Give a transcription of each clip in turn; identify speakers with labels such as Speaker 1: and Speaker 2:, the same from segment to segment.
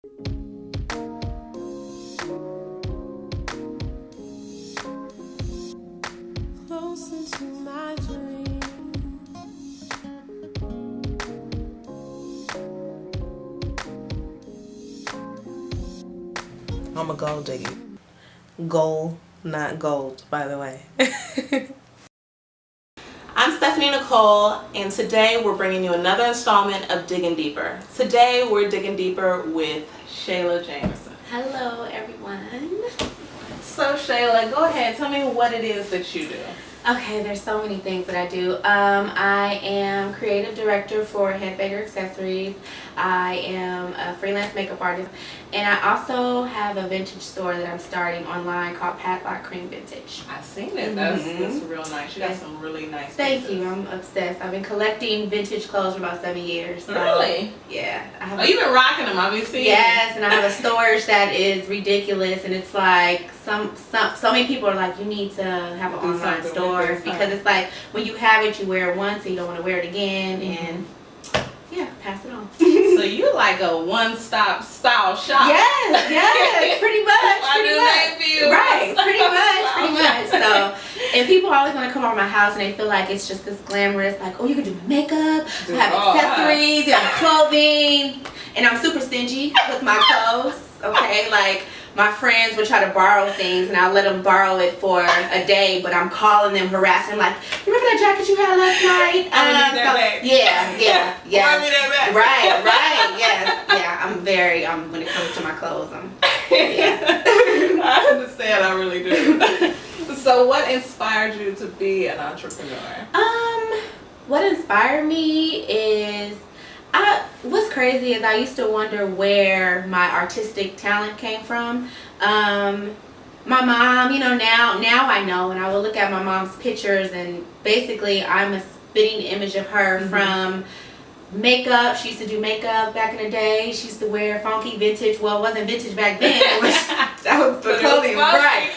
Speaker 1: Closer to my dream. I'm a gold digger. Gold, not gold, by the way. I'm Stephanie Nicole, and today we're bringing you another installment of Diggin Deeper. Today we're digging deeper with Shayla Jamerson.
Speaker 2: Hello, everyone.
Speaker 1: So Shayla, go ahead, tell me what it is that you do.
Speaker 2: Okay, there's so many things that I do. I am creative director for Headbanger Accessories. I am a freelance makeup artist, and I also have a vintage store that I'm starting online called Padlock Creme Vintage.
Speaker 1: I've seen it. That's real nice. You got some really nice
Speaker 2: Thank
Speaker 1: pieces.
Speaker 2: you. I'm obsessed. I've been collecting vintage clothes for about 7 years. So,
Speaker 1: Really?
Speaker 2: yeah. I have
Speaker 1: You've been rocking them, I've been seeing.
Speaker 2: Yes, and I have a storage that is ridiculous, and it's like so many people are like, you need to have an online store because it's like when you have it, you wear it once and you don't want to wear it again, and yeah, pass it on.
Speaker 1: So you like a one-stop style shop.
Speaker 2: Yes, pretty much. Right, pretty much. So, and people always want to come over my house and they feel like it's just this glamorous, like, oh, you can do my makeup, I have accessories, you have clothing, and I'm super stingy with my clothes. Okay, like my friends would try to borrow things and I'll let them borrow it for a day, but I'm calling them, harassing them, like, remember that jacket you had last night?
Speaker 1: I need that back.
Speaker 2: Yeah.
Speaker 1: I need that back.
Speaker 2: Right, yes. Yeah, I'm very, when it comes to my clothes, yeah.
Speaker 1: I understand, I really do. So what inspired you to be an entrepreneur?
Speaker 2: What inspired me is, what's crazy is I used to wonder where my artistic talent came from. My mom, now I know, and I will look at my mom's pictures, and basically I'm a spitting image of her from makeup. She used to do makeup back in the day. She used to wear funky vintage. Well, it wasn't vintage back then. That was the clothing, right?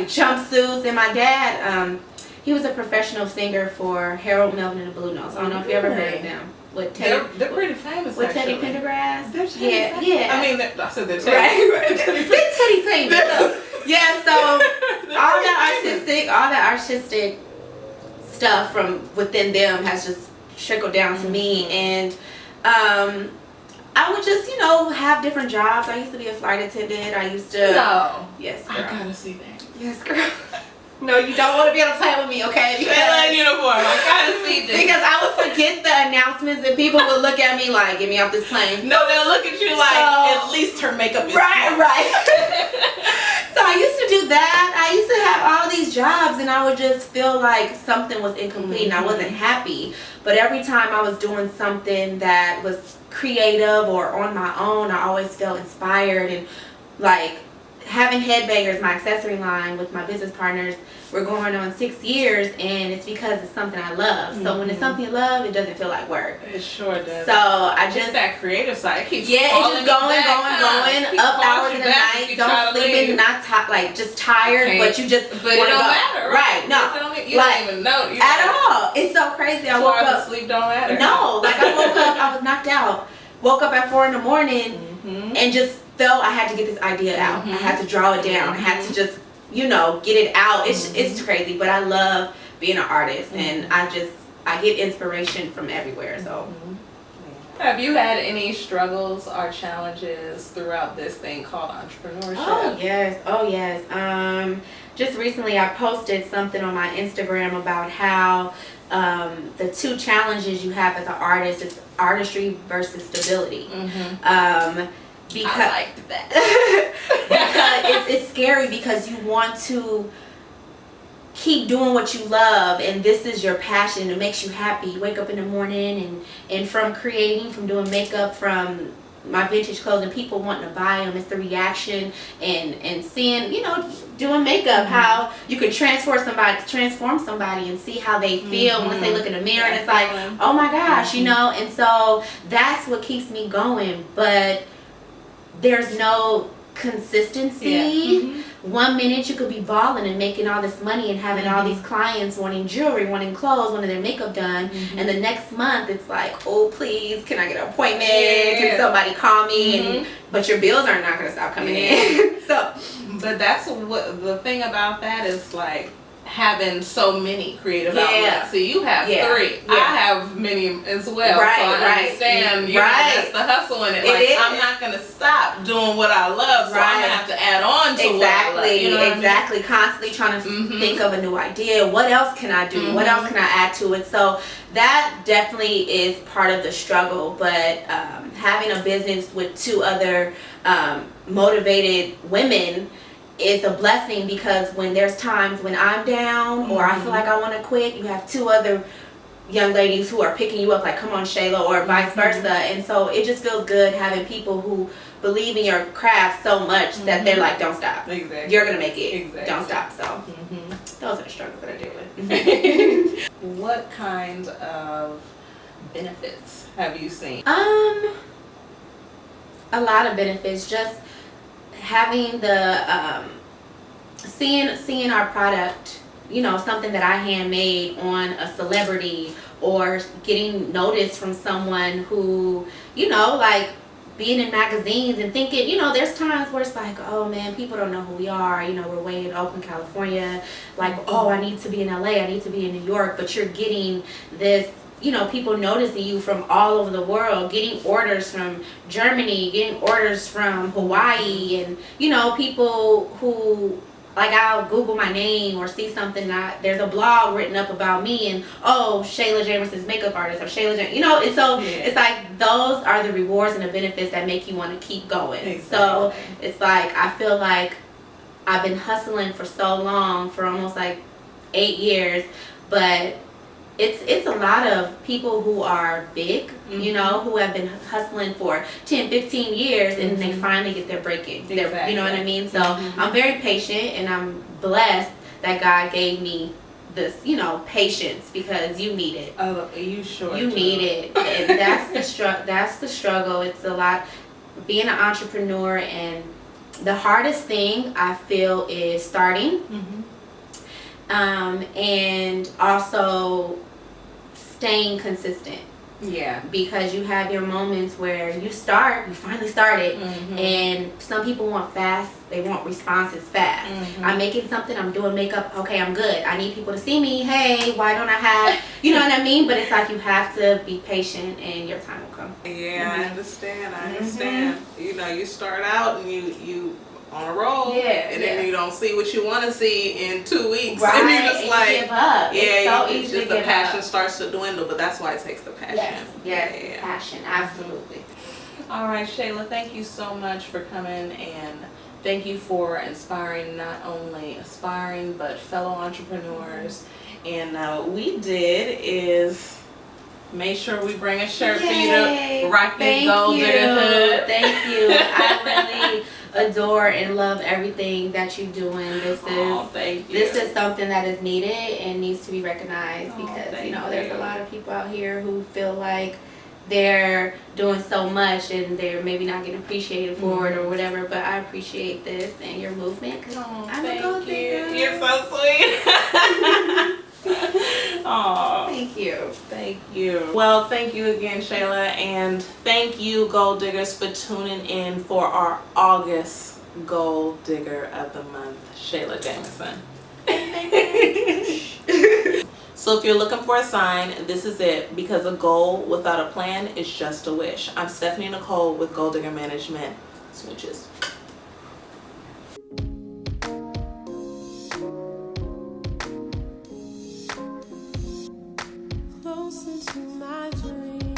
Speaker 2: Jumpsuits. And my dad, he was a professional singer for Harold Melvin and the Blue Notes. I don't know if you ever heard of them. With Teddy,
Speaker 1: they're pretty famous.
Speaker 2: With
Speaker 1: actually.
Speaker 2: Teddy Pendergrass.
Speaker 1: Yeah. I mean, I said they're Teddy.
Speaker 2: Right. They're Teddy famous. Yeah. So all that artistic stuff from within them has just trickled down to me, and I would just have different jobs. I used to be a flight attendant. I used to.
Speaker 1: No.
Speaker 2: Yes, girl.
Speaker 1: I gotta see that.
Speaker 2: Yes, girl. No, you don't want to be on a plane with me, okay?
Speaker 1: Because in uniform. I gotta see this.
Speaker 2: Because I would forget the announcements and people would look at me like, get me off this plane.
Speaker 1: No, they'll look at you like, at least her makeup is
Speaker 2: right. So I used to do that. I used to have all these jobs and I would just feel like something was incomplete and I wasn't happy. But every time I was doing something that was creative or on my own, I always felt inspired. And like having Headbangers, my accessory line with my business partners, we're going on 6 years, and it's because it's something I love. So when it's something you love, it doesn't feel like work.
Speaker 1: It sure does.
Speaker 2: So I just
Speaker 1: that creative side. It keeps
Speaker 2: it's just going, up hours in the night, don't sleep, not just tired, but you just
Speaker 1: but it don't matter,
Speaker 2: right? No,
Speaker 1: you don't even know
Speaker 2: at all. It's so crazy. I woke up.
Speaker 1: Sleep don't matter.
Speaker 2: No, like I woke up, I was knocked out. Woke up at 4 a.m. and just felt I had to get this idea out. I had to draw it down. I had to just get it out. It's crazy, but I love being an artist, and I get inspiration from everywhere. So
Speaker 1: have you had any struggles or challenges throughout this thing called entrepreneurship?
Speaker 2: Oh yes. Just recently I posted something on my Instagram about how the two challenges you have as an artist is artistry versus stability. Because
Speaker 1: I liked that.
Speaker 2: because it's scary because you want to keep doing what you love, and this is your passion. It makes you happy. You wake up in the morning, and from creating, from doing makeup, from my vintage clothes, and people wanting to buy them. It's the reaction and seeing, doing makeup, how you can transform somebody and see how they feel once they look in the mirror, and it's like, oh my gosh, and so that's what keeps me going. But there's no consistency 1 minute you could be balling and making all this money and having all these clients wanting jewelry, wanting clothes, wanting their makeup done, and the next month it's like, oh please, can I get an appointment? Can somebody call me? And but your bills are not going to stop coming in. So,
Speaker 1: but that's what the thing about that is, like, having so many creative outlets. So you have 3. I have many as well. So I understand. You know, that's the hustle in it. Like, I'm not gonna stop doing what I love, so I'm gonna have to add on to what I love. You know
Speaker 2: exactly. Constantly trying to think of a new idea. What else can I do? What else can I add to it? So that definitely is part of the struggle. But having a business with 2 other motivated women, it's a blessing, because when there's times when I'm down or I feel like I want to quit, you have 2 other young ladies who are picking you up, like, come on Shayla, or vice versa. And so it just feels good having people who believe in your craft so much that they're like, don't stop. You're gonna make it. Don't stop. So those are the struggles that I deal with.
Speaker 1: What kind of benefits have you seen?
Speaker 2: A lot of benefits. Just having the seeing our product, you know, something that I handmade on a celebrity, or getting noticed from someone who, you know, like being in magazines and thinking, you know, there's times where it's like, oh man, people don't know who we are, you know, we're way in Oakland, California, like, oh, I need to be in LA, I need to be in New York, but you're getting this, you know, people noticing you from all over the world, getting orders from Germany, getting orders from Hawaii, and, you know, people who, like, I'll Google my name or see something there's a blog written up about me, and, oh, Shayla Jamerson's makeup artist, or you know, and so it's like, those are the rewards and the benefits that make you want to keep going. So it's like, I feel like I've been hustling for so long, for almost like 8 years, but it's a lot of people who are big, you know, who have been hustling for 10, 15 years, and they finally get their breaking. You know what I mean? So I'm very patient, and I'm blessed that God gave me this, you know, patience, because you need it.
Speaker 1: Oh, you sure
Speaker 2: You
Speaker 1: do.
Speaker 2: need it. And that's the struggle. It's a lot being an entrepreneur, and the hardest thing I feel is starting. And also staying consistent. Because you have your moments where you finally started, and some people want fast, they want responses fast. I'm making something, I'm doing makeup, okay, I'm good. I need people to see me, hey, why don't I have, you know what I mean? But it's like, you have to be patient, and your time will come.
Speaker 1: I understand. You know, you start out and you on a roll, and then you don't see what you want to see in 2 weeks, and you just like,
Speaker 2: give up. It's so easy to
Speaker 1: the
Speaker 2: give
Speaker 1: passion
Speaker 2: up.
Speaker 1: starts to dwindle, but that's why it takes the passion.
Speaker 2: Yes, passion, absolutely.
Speaker 1: All right, Shayla, thank you so much for coming, and thank you for inspiring not only aspiring but fellow entrepreneurs. And we did is make sure we bring a shirt for you to rock your gold digger hood.
Speaker 2: Thank you. I really adore and love everything that you're doing. This is something that is needed and needs to be recognized, because you know, there's a lot of people out here who feel like they're doing so much and they're maybe not getting appreciated for it or whatever, but I appreciate this and your movement, because I'm a gold digger.
Speaker 1: You're so sweet. Oh, thank you. Well, thank you again, Shayla, and thank you, gold diggers, for tuning in for our August Gold Digger of the Month, Shayla Jamerson. So if you're looking for a sign, this is it, because a goal without a plan is just a wish. I'm Stephanie Nicole with Gold Digger Management. Smooches.
Speaker 3: Close into my dream.